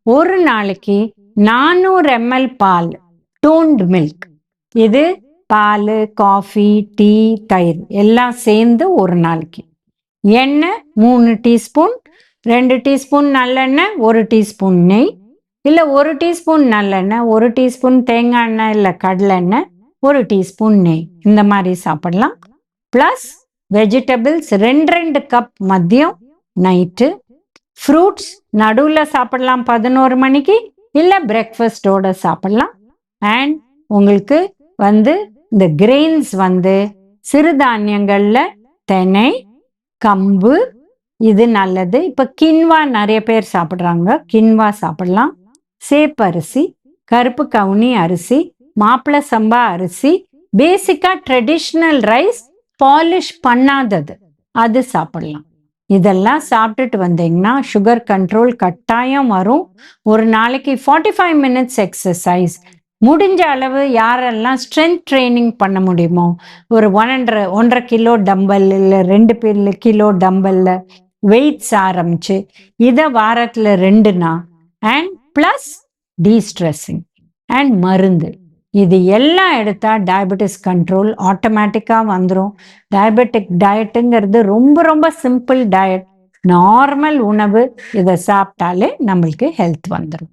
ஒரு நாளைக்கு 400 ml பால், toned milk. இது பால், காஃபி, டீ, தயிர் எல்லாம் சேர்ந்து ஒரு நாளைக்கு. எண்ணெய் 3 டீஸ்பூன், 2 டீஸ்பூன் நல்லெண்ணெய், 1 டீஸ்பூன் நெய், இல்லை 1 டீஸ்பூன் நல்லெண்ணெய், 1 டீஸ்பூன் தேங்காய் எண்ணெய் இல்லை கடலை எண்ணெய், 1 டீஸ்பூன் நெய், இந்த மாதிரி சாப்பிடலாம். ப்ளஸ் வெஜிடபிள்ஸ் 2 கப் மதியம், நைட்டு. ஃப்ரூட்ஸ் நடுவில் சாப்பிடலாம் 11 மணிக்கு, இல்லை பிரேக்ஃபாஸ்டோட சாப்பிடலாம். அண்ட் உங்களுக்கு இந்த கிரெயின்ஸ் சிறுதானியங்களில் தினை, கம்பு, இது நல்லது. இப்போ கின்வா நிறைய பேர் சாப்பிட்றாங்க, கின்வா சாப்பிடலாம். சேப்பரிசி, கருப்பு கவுனி அரிசி, மாப்பிள சம்பா அரிசி, பேசிக்காக ட்ரெடிஷ்னல் ரைஸ், பாலிஷ் பண்ணாதது, அது சாப்பிடலாம். இதெல்லாம் சாப்பிட்டுட்டு வந்தீங்கன்னா சுகர் கண்ட்ரோல் கட்டாயம் வரும். ஒரு நாளைக்கு 45 மினிட்ஸ் எக்ஸசைஸ். முடிஞ்ச அளவு யாரெல்லாம் ஸ்ட்ரென்த் ட்ரைனிங் பண்ண முடியுமோ, ஒரு 1.5 கிலோ டம்பல் இல்லை 2 கிலோ டம்பல்ல வெயிட்ஸ் ஆரம்பிச்சு இதை வாரத்தில் 2 நாள். அண்ட் ப்ளஸ் டீஸ்ட்ரெஸ்ஸிங் அண்ட் மருந்து, இது எல்லாம் எடுத்தால் டயபெட்டிஸ் கண்ட்ரோல் ஆட்டோமேட்டிக்காக வந்துடும். டயபெட்டிக் டயட்டுங்கிறது ரொம்ப ரொம்ப சிம்பிள் டயட். நார்மல் உணவு, இதை சாப்பிட்டாலே நம்மளுக்கு ஹெல்த் வந்துடும்.